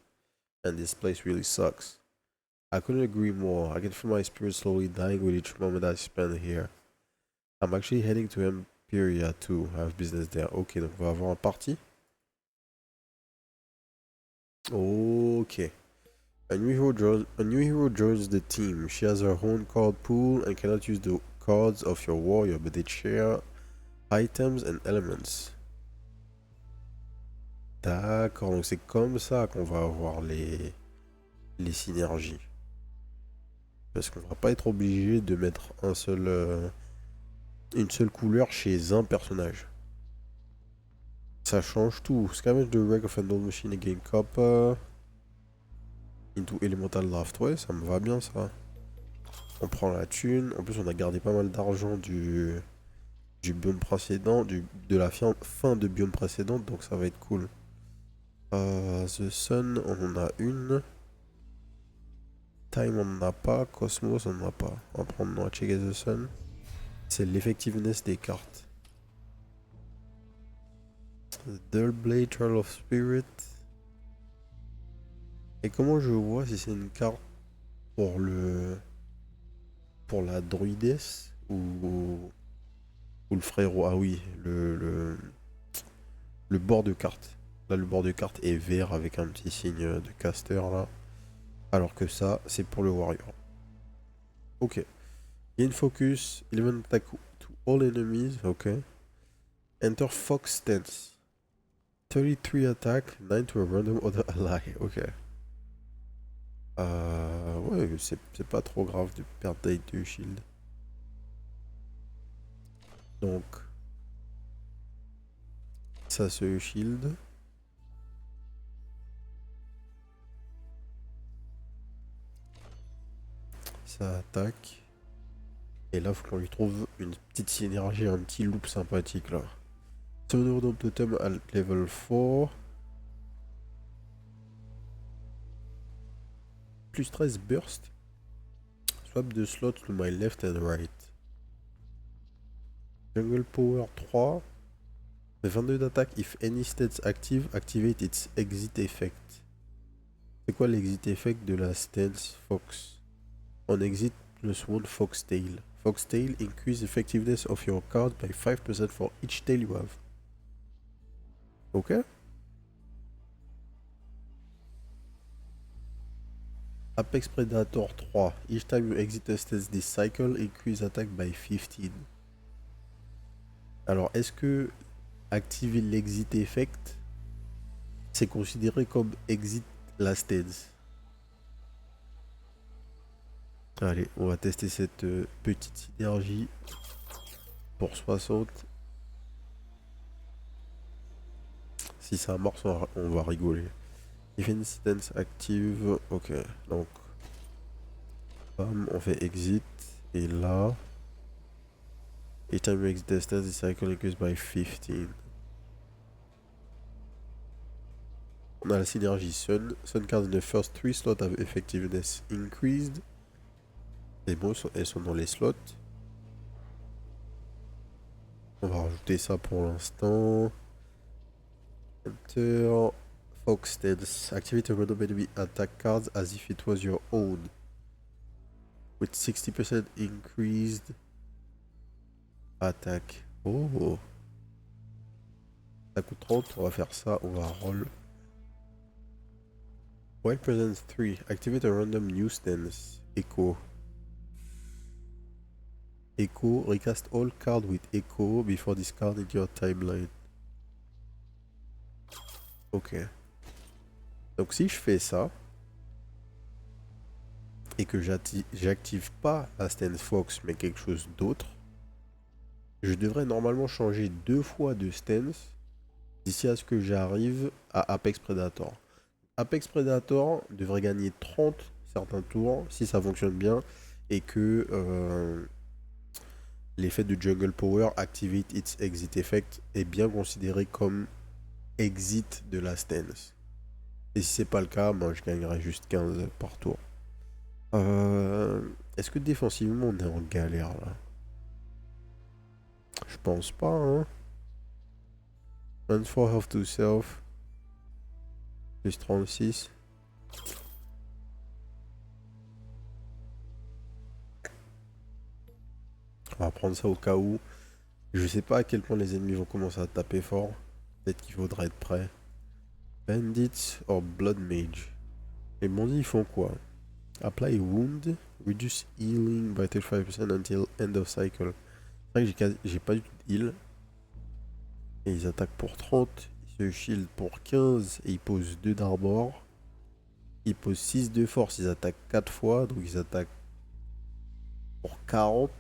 and this place really sucks. I couldn't agree more. I can feel my spirit slowly dying with each moment I spend here. I'm actually heading to Imperia too. I have business there. Ok, donc on va avoir un party. Ok. A new hero joins the team. She has her own card pool and cannot use the cards of your warrior, but they share items and elements. D'accord, donc c'est comme ça qu'on va avoir les synergies. Parce qu'on va pas être obligé de mettre une seule couleur chez un personnage. Ça change tout. Scavenge the wreck of an old machine again copper. Into Elemental Draft. Ouais, ça me va bien ça. On prend la thune. En plus, on a gardé pas mal d'argent du biome précédent, de la fin de biome précédente, donc ça va être cool. The Sun, on en a une. Time, on n'en a pas. Cosmos, on n'en a pas. On va prendre, on va checker The Sun. C'est l'effectiveness des cartes. Dull Blade, Trial of Spirit. Et comment je vois si c'est une carte pour la druidesse ou le frérot? Ah oui, le bord de carte. Là, le bord de carte est vert avec un petit signe de caster là. Alors que ça, c'est pour le warrior. Ok. Gain focus, 11 attack to all enemies. Ok. Enter Fox stance. 33 attack, 9 to a random other ally. Ok. Ouais, c'est pas trop grave de perdre de shield. Donc, ça se shield. Ça attaque. Et là, faut qu'on lui trouve une petite synergie, un petit loop sympathique là. Summon Dome Totem à level 4. Plus 13 burst. Swap the slots to my left and right. Jungle Power 3. The 22 d'attaque if any stats active, activate its exit effect. C'est quoi l'exit effect de la stance Fox? On exit plus 1 Foxtail. Foxtail increase effectiveness of your card by 5% for each tail you have. Ok. Apex Predator 3. Each time you exit a stance this cycle, increase attack by 15. Alors, est-ce que activer l'exit effect, c'est considéré comme exit la stance? Allez, on va tester cette petite synergie pour 60. Si ça marche, on va rigoler. Defense stance active. Ok, donc bam, on fait exit. Et là, each time you exit the stance, the cycle increase by 15. On a la synergie Sun. Sun cards in the first 3 slots have effectiveness increased. Les mots, elles sont dans les slots. On va rajouter ça pour l'instant. Enter Fox stance. Activate a random enemy attack cards as if it was your own. With 60% increased attack. Oh. Ça coûte 30, on va faire ça, on va roll. While presence 3, activate a random new stance. Echo. Echo, recast all cards with Echo before discarding your timeline. Ok. Donc si je fais ça, et que j'active pas la stance Fox mais quelque chose d'autre, je devrais normalement changer 2 fois de stance d'ici à ce que j'arrive à Apex Predator. Apex Predator devrait gagner 30 certains tours si ça fonctionne bien et que l'effet de Jungle Power Activate its Exit Effect est bien considéré comme exit de la stance. Et si c'est pas le cas, moi je gagnerai juste 15 par tour. Est-ce Est-ce que défensivement on est en galère là? Je pense pas, hein. 24 health to self. Plus 36. On va prendre ça au cas où. Je sais pas à quel point les ennemis vont commencer à taper fort. Peut-être qu'il faudra être prêt. Bandits or Blood Mage. Les bandits ils font quoi? Apply wound, reduce healing by 35% until end of cycle. C'est vrai que j'ai pas du tout de heal. Et ils attaquent pour 30, ils se shield pour 15 et ils posent 2 d'armor. Ils posent 6 de force, ils attaquent 4 fois, donc ils attaquent pour 40.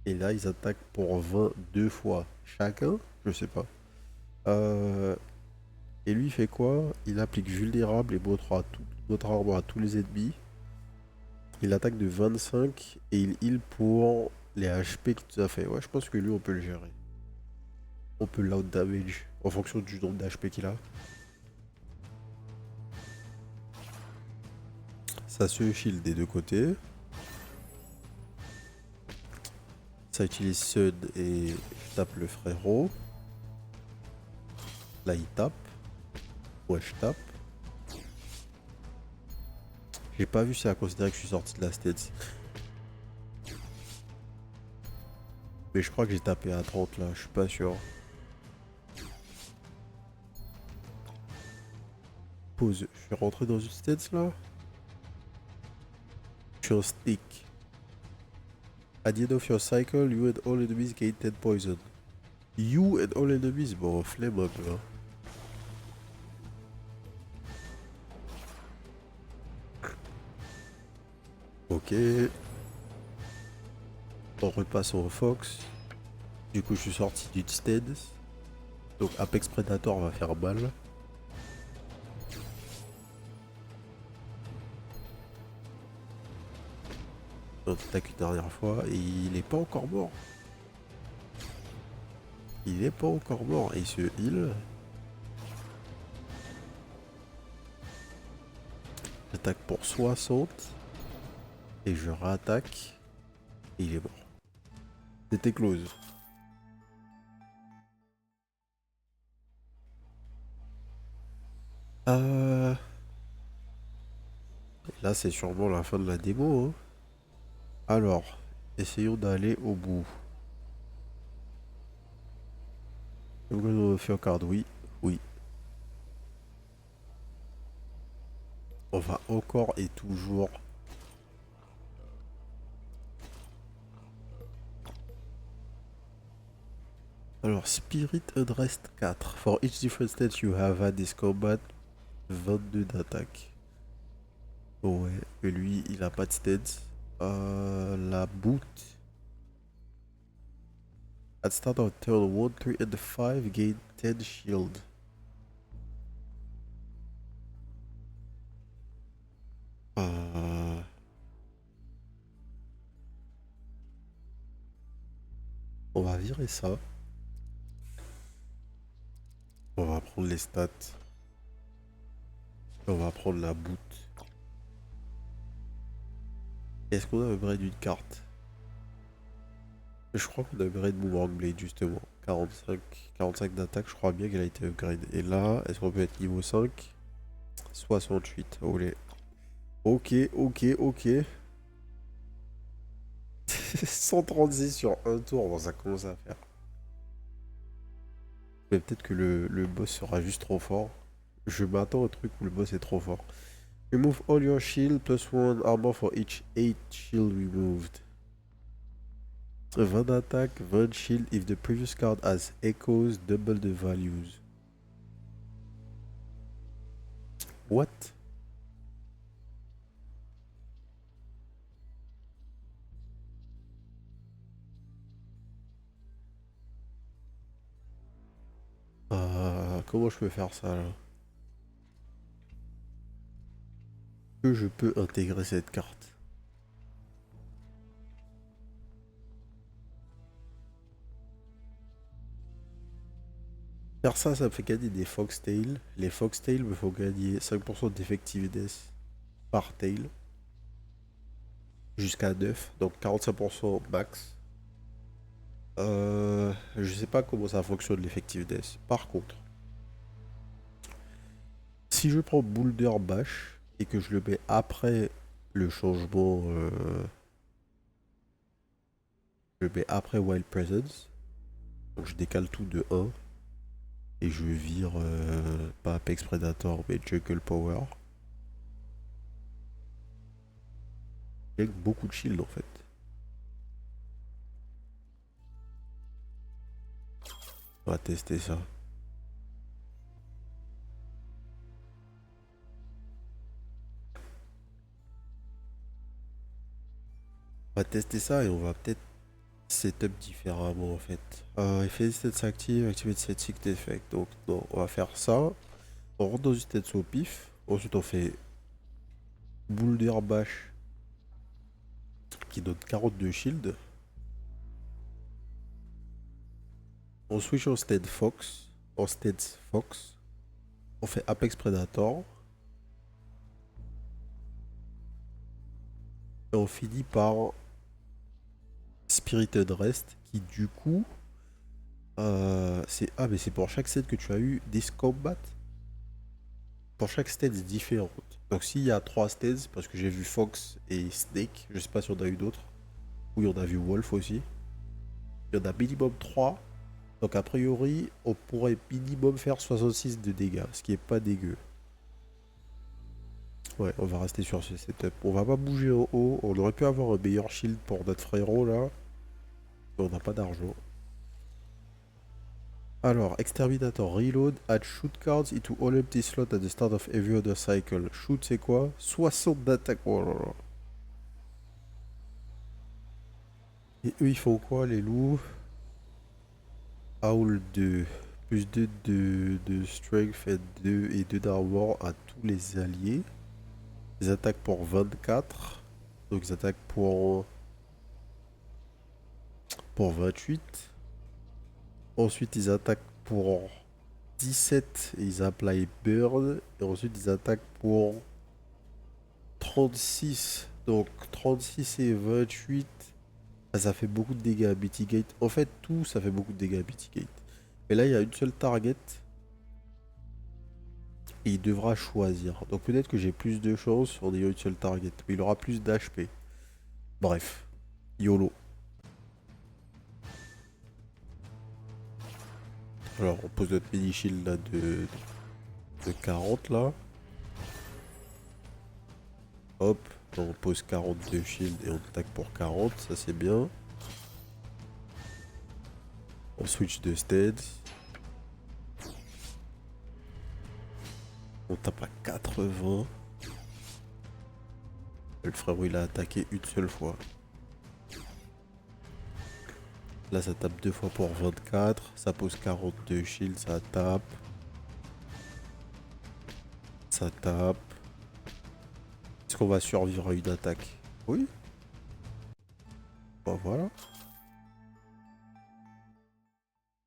Et là ils attaquent pour 22 fois chacun, je sais pas. Et lui il fait quoi? Il applique vulnérable et votre armor à tous les ennemis. Il attaque de 25 et il heal pour les HP qu'il nous a fait. Ouais, je pense que lui on peut le gérer. On peut l'out damage en fonction du nombre d'HP qu'il a. Ça se shield des deux côtés. Ça utilise Sud et je tape le frérot. Là il tape. Ouais, je tape. J'ai pas vu si à considérer que je suis sorti de la stats. Mais je crois que j'ai tapé à 30 là, je suis pas sûr. Pause. Je suis rentré dans une stats là. Je suis en stick. At the end of your cycle, you and all enemies gain 10 poison. You and all enemies, bon, flemme un peu. Hein. Ok. On repasse au Fox. Du coup, je suis sorti d'une stance. Donc, Apex Predator va faire mal. On attaque une dernière fois et il est pas encore mort. Il est pas encore mort et il se heal. J'attaque pour 60 et je réattaque et il est mort. C'était close. Là, c'est sûrement la fin de la démo. Hein. Alors, essayons d'aller au bout. Faire card, oui. Oui. On va encore et toujours. Alors, Spirit Unrest 4. For each different state you have had this combat, 22 d'attaque. Ouais, et lui, il a pas de stats. La boot. At start of turn 1, 3 and 5, gain 10 shield. On va virer ça. On va prendre les stats. On va prendre la boot. Est-ce qu'on a upgrade d'une carte? Je crois qu'on a upgrade Boomerang Blade justement. 45 d'attaque, je crois bien qu'elle a été upgrade. Et là, est-ce qu'on peut être niveau 5? 68, olé. Ok, ok, ok. 136 sur un tour, bon ça commence à faire. Mais peut-être que le boss sera juste trop fort. Je m'attends au truc où le boss est trop fort. Remove all your shield plus 1 armor for each 8 shield removed. 20 d'attaque, 20 shield if the previous card has echoes, double the values. What? Comment je peux faire ça là? Que je peux intégrer cette carte? Faire ça, ça me fait gagner des Foxtail. Les Foxtail me font gagner 5% d'effectiveness par tail. jusqu'à 9, donc 45% max. Je sais pas comment ça fonctionne l'effectiveness. Par contre, si je prends Boulder Bash et que je le mets après le changement, je le mets après Wild Presence, donc je décale tout de 1 et je vire pas Apex Predator mais Jungle Power. Il y a beaucoup de shield en fait. On va tester ça. On va tester ça et on va peut-être setup différemment en fait. Effet stats active, activate static effect. Donc non, on va faire ça. On rentre dans une stats au pif. Ensuite on fait Boulder Bash qui donne 42 shield. On switch en Stead Fox. En Stead Fox. On fait Apex Predator. Et on finit par Spirited Rest qui du coup c'est mais c'est pour chaque set que tu as eu This Combat. Pour chaque stage différente. Donc s'il y a 3 stages, parce que j'ai vu Fox et Snake, je sais pas si on a eu d'autres. Oui, on a vu Wolf aussi. Il y en a minimum 3. Donc a priori, on pourrait minimum faire 66 de dégâts, ce qui est pas dégueu. Ouais, on va rester sur ce setup. On va pas bouger en haut. On aurait pu avoir un meilleur shield pour notre frérot là. Mais on n'a pas d'argent. Alors, Exterminator, reload, add shoot cards into all empty slots at the start of every other cycle. Shoot, c'est quoi? 60 d'attaque. Oh là là. Et eux, ils font quoi, les loups? Howl 2. Plus 2 de strength et 2 d'armor à tous les alliés. Ils attaquent pour 24. Donc ils attaquent pour 28. Ensuite, ils attaquent pour 17 et ils apply burn. Et ensuite, ils attaquent pour 36. Donc 36 et 28. Ah, ça fait beaucoup de dégâts à Mitigate. En fait, tout, ça fait beaucoup de dégâts à Mitigate. Mais là, il y a une seule target. Et il devra choisir. Donc peut-être que j'ai plus de chance en ayant une seule target. Mais il aura plus d'HP. Bref. YOLO. Alors on pose notre mini shield là de 40 là. Hop. On pose 42 shield et on attaque pour 40. Ça c'est bien. On switch de stead. On tape à 80. Le frérot il a attaqué une seule fois. Là ça tape 2 fois pour 24. Ça pose 42 shield. Ça tape. Ça tape. Est-ce qu'on va survivre à une attaque? Oui. Bah voilà.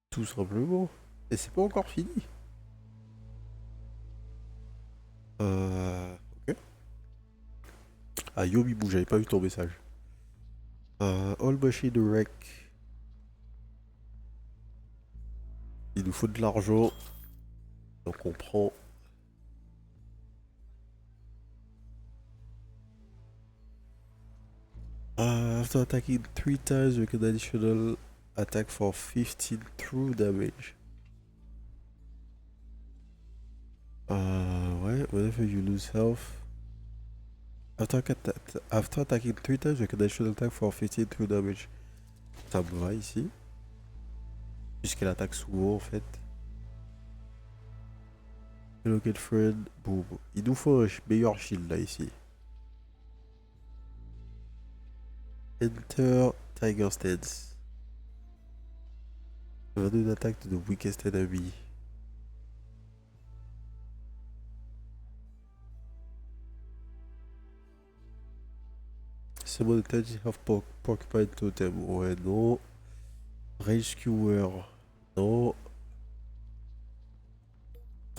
Tout simplement. Et c'est pas encore fini. Ok. Ah Yomibou, j'avais pas vu ton message. All machine wreck. Il nous faut de l'argent. Donc on prend. After attacking 3 times, we can additional attack for 15 true damage. Ouais, whenever you lose health. After attacking 3 times, we can additional attack for 15 true damage. Ça me va ici. Puisqu'elle attaque souvent en fait. Hello get friend. Boum. Il nous faut un meilleur shield là ici. Enter Tiger Stance. 22 d'attaque de the weakest enemy. Summon the of Porcupine Totem. Ouais, non. Rage Skewer. Non.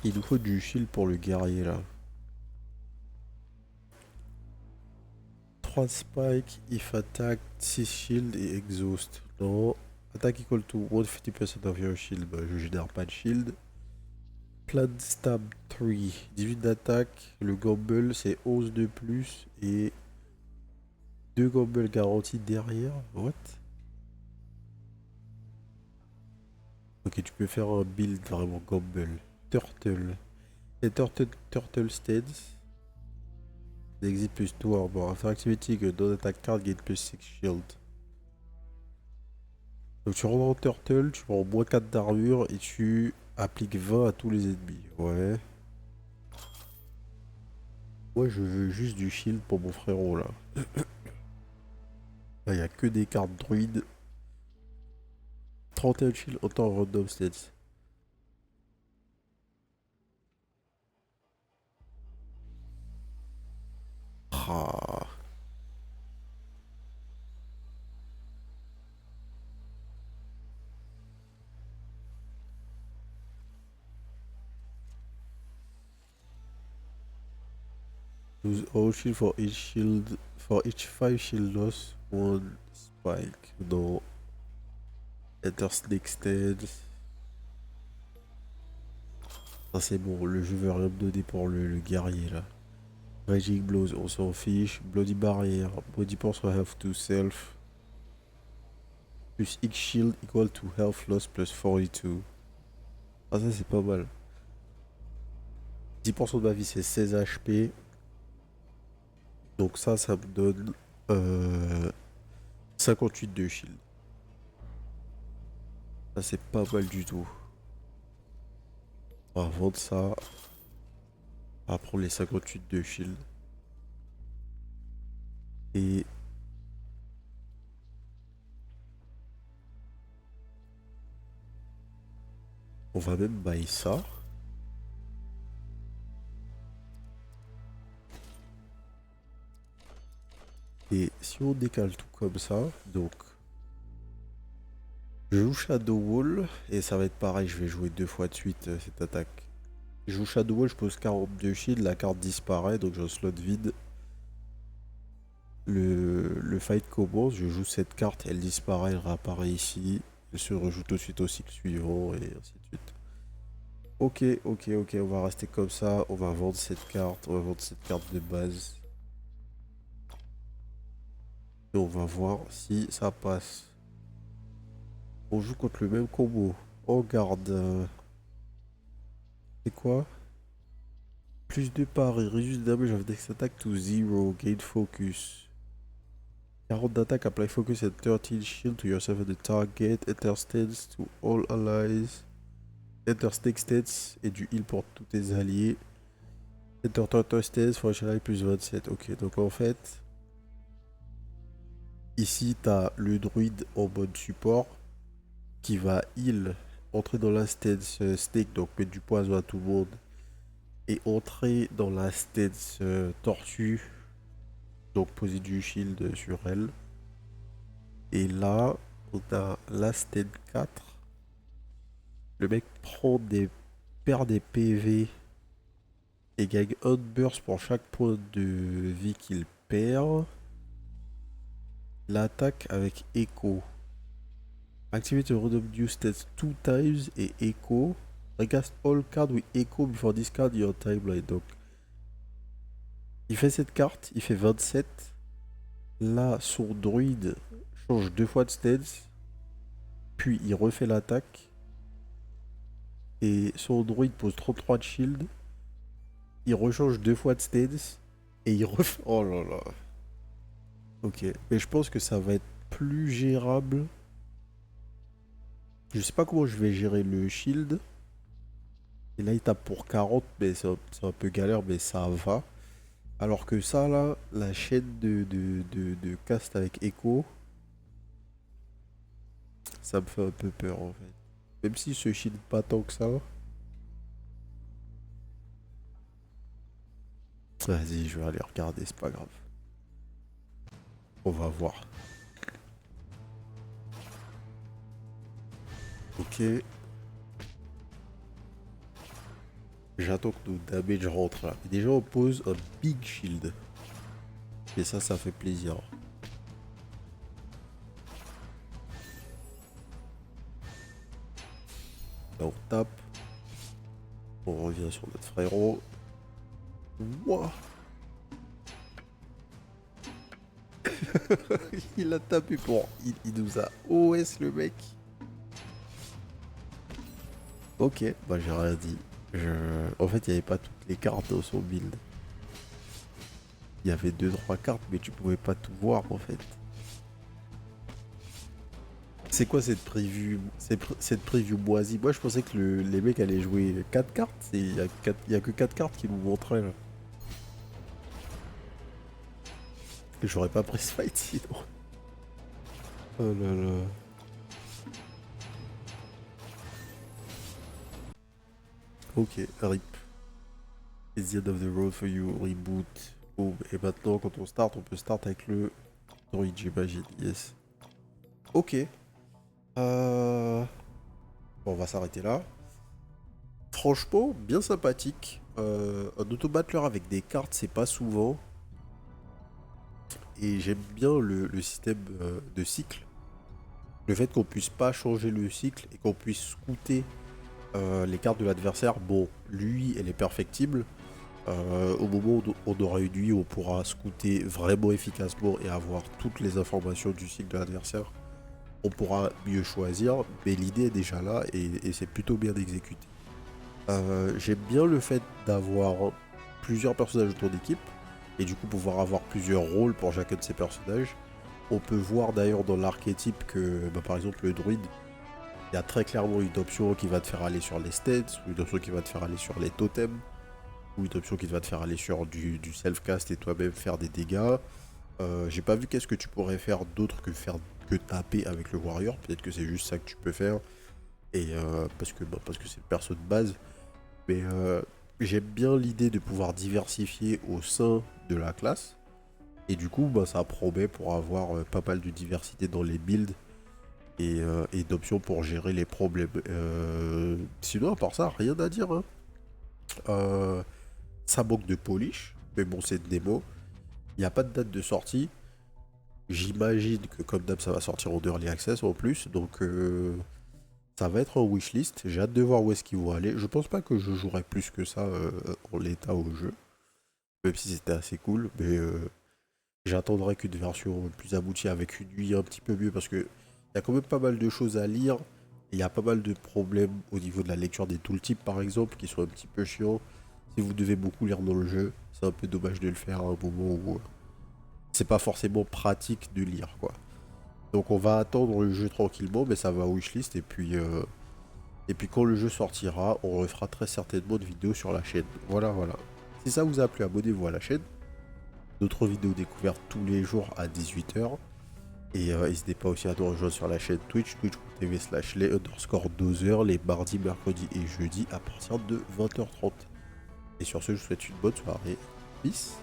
Il nous faut du shield pour le guerrier là. 3 spike, if attack, 6 shield et exhaust. Non. Attack equal to 150% of your shield. Bah, je génère pas de shield. Plant stab 3, 18 d'attaque. Le gamble c'est 11 de plus et 2 gamble garantis derrière. What? Ok, tu peux faire un build vraiment gamble. Turtle. Et Turtle Steads. Exit plus 2 armor. After activating a non-attack card, gain plus 6 shield. Donc tu rentres en Turtle, tu prends moins 4 d'armure et tu appliques 20 à tous les ennemis. Ouais. Moi je veux juste du shield pour mon frérot là. Là, il n'y a que des cartes druides. 31 shield autant random stats. Ah. Use all shield for each 5 shield loss, 1 spike. Non. Enter Snake Stead. Ça c'est bon, le jeu veut rien me donner pour le guerrier là. Raging Blows, on s'en fiche. Bloody Barrier, Body Force Health to Self. Plus X Shield equal to Health Loss plus 42. Ah ça c'est pas mal. 10% de ma vie c'est 16 HP. Donc ça me donne 58 de shield. Ça c'est pas mal du tout. On va vendre ça. On va prendre les 58 de shield. Et on va même buy ça. Et si on décale tout comme ça, donc je joue Shadow Wall et ça va être pareil, je vais jouer 2 fois de suite cette attaque. Je joue Shadow Wall, je pose 42 shield, la carte disparaît, donc j'ai un slot vide. Le fight commence, je joue cette carte, elle disparaît, elle réapparaît ici, elle se rejoue tout de suite au cycle suivant et ainsi de suite. Ok, on va rester comme ça, on va vendre cette carte de base. Et on va voir si ça passe. On joue contre le même combo. On garde. C'est quoi? Plus de pari, reduce damage of next attack to 0, gain focus. 40 d'attaque, apply focus and 13 shield to yourself and the target. Enter stats to all allies. Enter snake stats et du heal pour tous tes alliés. Enter turtle stats for each ally plus 27. Ok, donc en fait, ici t'as le druide en mode support qui va heal, entrer dans la stance snake, donc mettre du poison à tout le monde, et entrer dans la stance tortue, donc poser du shield sur elle. Et là, on a la stance 4. Le mec perd des PV et gagne un burst pour chaque point de vie qu'il perd. L'attaque avec Echo. Activate the random new stats 2 times et Echo. Recast all cards with Echo before discard your timeline. Donc, il fait cette carte, il fait 27. Là, son druide change 2 fois de stance. Puis il refait l'attaque. Et son druide pose 33 de shield. Il rechange 2 fois de stance. Et il refait. Oh là là. Ok. Mais je pense que ça va être plus gérable. Je sais pas comment je vais gérer le shield. Et là, il tape pour 40, mais c'est un peu galère, mais ça va. Alors que ça, là, la chaîne de cast avec Echo, ça me fait un peu peur, en fait. Même si se shield pas tant que ça. Vas-y, je vais aller regarder, c'est pas grave. On va voir. Ok. J'attends que nos damage rentrent là. Et déjà, on pose un big shield. Et ça fait plaisir. Là, on tape. On revient sur notre frérot. Wouah. Il a tapé pour... Il nous a OS le mec. Ok, bah j'ai rien dit. En fait, il n'y avait pas toutes les cartes dans son build. Il y avait 2-3 cartes, mais tu pouvais pas tout voir en fait. C'est quoi cette preview, cette preview moisie? Moi je pensais que les mecs allaient jouer 4 cartes. Il y a que 4 cartes qui nous montraient là. Et j'aurais pas pris ce fight sinon. Oh là là. Ok, RIP. It's the end of the road for you, reboot. Boom. Et maintenant quand on start, on peut start avec le droid, j'imagine. Yes. Ok. Bon, on va s'arrêter là. Franchement, bien sympathique. Un auto-battleur avec des cartes, c'est pas souvent. Et j'aime bien le système de cycle. Le fait qu'on puisse pas changer le cycle et qu'on puisse scouter les cartes de l'adversaire. Bon, lui, elle est perfectible. Au moment où on aura une nuit, on pourra scouter vraiment efficacement et avoir toutes les informations du cycle de l'adversaire. On pourra mieux choisir, mais l'idée est déjà là et c'est plutôt bien exécuté. J'aime bien le fait d'avoir plusieurs personnages de ton équipe et du coup pouvoir avoir plusieurs rôles pour chacun de ces personnages. On peut voir d'ailleurs dans l'archétype que par exemple le druide, il y a très clairement une option qui va te faire aller sur les stats, une option qui va te faire aller sur les totems, ou une option qui va te faire aller sur du self-cast et toi-même faire des dégâts. J'ai pas vu qu'est-ce que tu pourrais faire d'autre que taper avec le warrior. Peut-être que c'est juste ça que tu peux faire. Et parce que c'est le perso de base. Mais j'aime bien l'idée de pouvoir diversifier au sein de la classe. Et du coup, ça promet pour avoir pas mal de diversité dans les builds et d'options pour gérer les problèmes. Sinon, à part ça, rien à dire. Hein. Ça manque de polish, mais bon, c'est une démo. Il n'y a pas de date de sortie. J'imagine que comme d'hab, ça va sortir en early access en plus. Donc, ça va être en wishlist. J'ai hâte de voir où est-ce qu'ils vont aller. Je pense pas que je jouerai plus que ça en l'état au jeu. Même si c'était assez cool. Mais j'attendrai qu'une version plus aboutie avec une UI un petit peu mieux. Parce que il y a quand même pas mal de choses à lire. Il y a pas mal de problèmes au niveau de la lecture des tooltips par exemple. Qui sont un petit peu chiants. Si vous devez beaucoup lire dans le jeu, c'est un peu dommage de le faire à un moment où c'est pas forcément pratique de lire quoi. Donc on va attendre le jeu tranquillement, mais ça va wishlist et puis quand le jeu sortira, on refera très certainement de vidéos sur la chaîne. Voilà. Si ça vous a plu, abonnez-vous à la chaîne. D'autres vidéos découvertes tous les jours à 18h. Et n'hésitez pas aussi à nous rejoindre sur la chaîne twitch.tv/les_dozers les mardis, mercredis et jeudis à partir de 20h30. Et sur ce, je vous souhaite une bonne soirée. Peace.